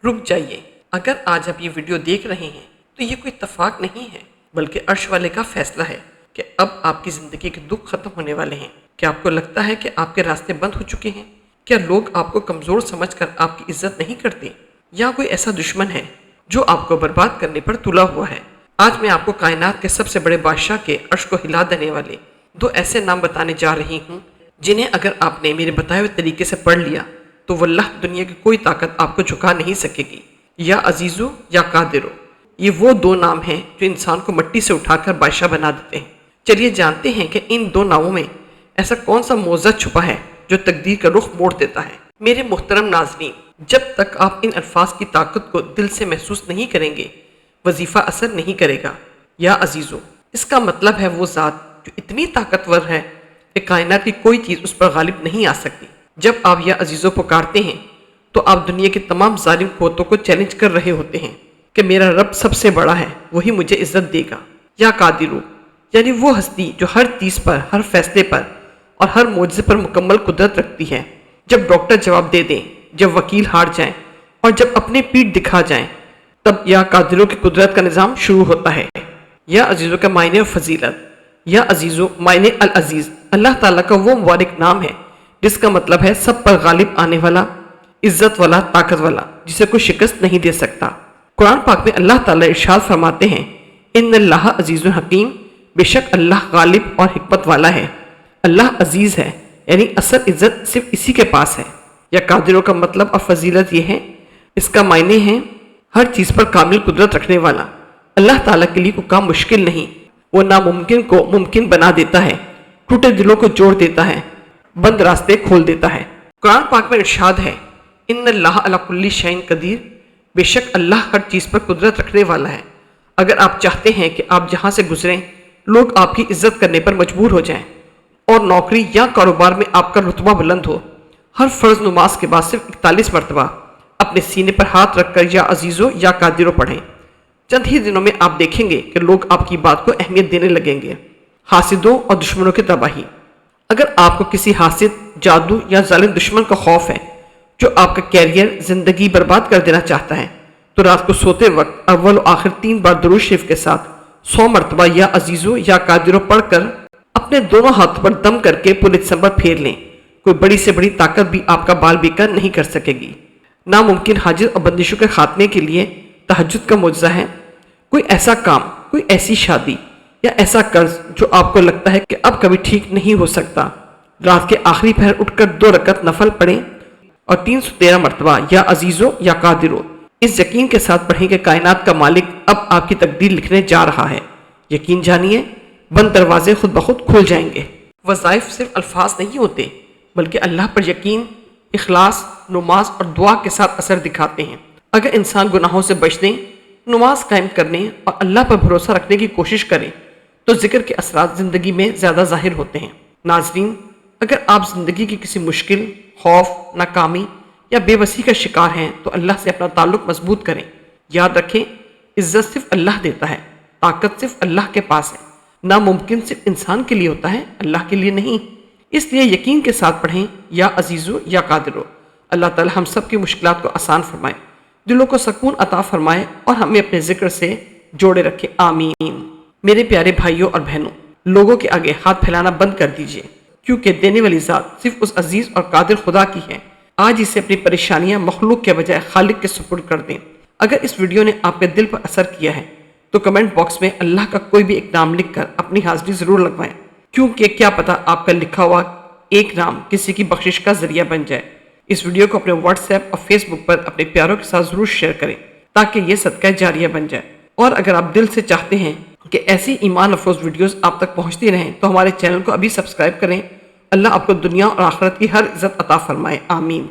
رک جائیے، اگر آج آپ یہ ویڈیو دیکھ رہے ہیں تو یہ کوئی اتفاق نہیں ہے بلکہ عرش والے کا فیصلہ ہے کہ اب آپ کی زندگی کے دکھ ختم ہونے والے ہیں۔ کیا آپ کو لگتا ہے کہ آپ کے راستے بند ہو چکے ہیں؟ کیا لوگ آپ کو کمزور سمجھ کر آپ کی عزت نہیں کرتے؟ یا کوئی ایسا دشمن ہے جو آپ کو برباد کرنے پر تلا ہوا ہے؟ آج میں آپ کو کائنات کے سب سے بڑے بادشاہ کے عرش کو ہلا دینے والے 2 ایسے نام بتانے جا رہی ہوں جنہیں اگر آپ نے میرے بتائے ہوئے طریقے سے پڑھ لیا تو واللہ دنیا کی کوئی طاقت آپ کو جھکا نہیں سکے گی۔ یا عزیزو یا قادرو، یہ وہ 2 نام ہیں جو انسان کو مٹی سے اٹھا کر بادشاہ بنا دیتے ہیں۔ چلیے جانتے ہیں کہ ان 2 ناموں میں ایسا کون سا معجزہ چھپا ہے جو تقدیر کا رخ موڑ دیتا ہے۔ میرے محترم ناظرین، جب تک آپ ان الفاظ کی طاقت کو دل سے محسوس نہیں کریں گے وظیفہ اثر نہیں کرے گا۔ یا عزیزو، اس کا مطلب ہے وہ ذات جو اتنی طاقتور ہے کہ کائنات کی کوئی چیز اس پر غالب نہیں آ سکتی۔ جب آپ یا عزیزو پکارتے ہیں تو آپ دنیا کے تمام ظالم قوتوں کو چیلنج کر رہے ہوتے ہیں کہ میرا رب سب سے بڑا ہے، وہی مجھے عزت دے گا۔ یا قادرو، یعنی وہ ہستی جو ہر چیز پر، ہر فیصلے پر اور ہر معجزے پر مکمل قدرت رکھتی ہے۔ جب ڈاکٹر جواب دے دیں، جب وکیل ہار جائیں اور جب اپنے پیٹھ دکھا جائیں، تب یا قادرو کی قدرت کا نظام شروع ہوتا ہے۔ یا عزیزو کا معنی فضیلت، یا عزیزو معنی العزیز، اللہ تعالیٰ کا وہ مبارک نام ہے جس کا مطلب ہے سب پر غالب آنے والا، عزت والا، طاقت والا، جسے کوئی شکست نہیں دے سکتا۔ قرآن پاک میں اللہ تعالیٰ ارشاد فرماتے ہیں، ان اللہ عزیز حکیم، بے شک اللہ غالب اور حکمت والا ہے۔ اللہ عزیز ہے، یعنی اصل عزت صرف اسی کے پاس ہے۔ یا قادروں کا مطلب اور فضیلت یہ ہے، اس کا معنی ہے ہر چیز پر کامل قدرت رکھنے والا۔ اللہ تعالیٰ کے لیے کوئی کام مشکل نہیں، وہ ناممکن کو ممکن بنا دیتا ہے، ٹوٹے دلوں کو جوڑ دیتا ہے، بند راستے کھول دیتا ہے۔ قرآن پاک میں ارشاد ہے، ان اللہ علی کل شیء قدیر، بے شک اللہ ہر چیز پر قدرت رکھنے والا ہے۔ اگر آپ چاہتے ہیں کہ آپ جہاں سے گزریں لوگ آپ کی عزت کرنے پر مجبور ہو جائیں اور نوکری یا کاروبار میں آپ کا رتبہ بلند ہو، ہر فرض نماز کے بعد صرف 41 مرتبہ اپنے سینے پر ہاتھ رکھ کر یا عزیزو یا قادرو پڑھیں۔ چند ہی دنوں میں آپ دیکھیں گے کہ لوگ آپ کی بات کو اہمیت دینے لگیں گے۔ حاسدوں اور دشمنوں کی تباہی۔ اگر آپ کو کسی حاسد، جادو یا ظالم دشمن کا خوف ہے جو آپ کا کیریئر، زندگی برباد کر دینا چاہتا ہے، تو رات کو سوتے وقت اول و آخر 3 بار درود شریف کے ساتھ 100 مرتبہ یا عزیزو یا قادرو پڑھ کر اپنے دونوں ہاتھوں پر دم کر کے پورے جسم پر پھیر لیں۔ کوئی بڑی سے بڑی طاقت بھی آپ کا بال بیکار نہیں کر سکے گی۔ ناممکن حاجت اور بندشوں کے خاتمے کے لیے تہجد کا معجزہ ہے۔ کوئی ایسا کام، کوئی ایسی شادی یا ایسا قرض جو آپ کو لگتا ہے کہ اب کبھی ٹھیک نہیں ہو سکتا، رات کے آخری پہر اٹھ کر 2 رکعت نفل پڑھیں اور 313 مرتبہ یا عزیزو یا قادرو اس یقین کے ساتھ پڑھیں کہ کائنات کا مالک اب آپ کی تقدیر لکھنے جا رہا ہے۔ یقین جانیے، بند دروازے خود بخود کھل جائیں گے۔ وظائف صرف الفاظ نہیں ہوتے بلکہ اللہ پر یقین، اخلاص، نماز اور دعا کے ساتھ اثر دکھاتے ہیں۔ اگر انسان گناہوں سے بچنے، نماز قائم کرنے اور اللہ پر بھروسہ رکھنے کی کوشش کرے تو ذکر کے اثرات زندگی میں زیادہ ظاہر ہوتے ہیں۔ ناظرین، اگر آپ زندگی کی کسی مشکل، خوف، ناکامی یا بے بسی کا شکار ہیں تو اللہ سے اپنا تعلق مضبوط کریں۔ یاد رکھیں، عزت صرف اللہ دیتا ہے، طاقت صرف اللہ کے پاس ہے، ناممکن صرف انسان کے لیے ہوتا ہے، اللہ کے لیے نہیں۔ اس لیے یقین کے ساتھ پڑھیں یا عزیزو یا قادرو۔ اللہ تعالی ہم سب کی مشکلات کو آسان فرمائے، دلوں کو سکون عطا فرمائے اور ہمیں اپنے ذکر سے جوڑے رکھے، آمین۔ میرے پیارے بھائیوں اور بہنوں، لوگوں کے آگے ہاتھ پھیلانا بند کر دیجئے، کیونکہ دینے والی ذات صرف اس عزیز اور قادر خدا کی ہے۔ آج اسے اپنی پریشانیاں مخلوق کے بجائے خالق کے سپرد کر دیں۔ اگر اس ویڈیو نے آپ کے دل پر اثر کیا ہے تو کمنٹ باکس میں اللہ کا کوئی بھی ایک نام لکھ کر اپنی حاضری ضرور لگوائیں، کیونکہ کیا پتہ آپ کا لکھا ہوا ایک نام کسی کی بخشش کا ذریعہ بن جائے۔ اس ویڈیو کو اپنے واٹس ایپ اور فیس بک پر اپنے پیاروں کے ساتھ ضرور شیئر کریں تاکہ یہ صدقہ جاریہ بن جائے۔ اور اگر آپ دل سے چاہتے ہیں کہ ایسی ایمان افروز ویڈیوز آپ تک پہنچتی رہیں تو ہمارے چینل کو ابھی سبسکرائب کریں۔ اللہ آپ کو دنیا اور آخرت کی ہر عزت عطا فرمائے، آمین۔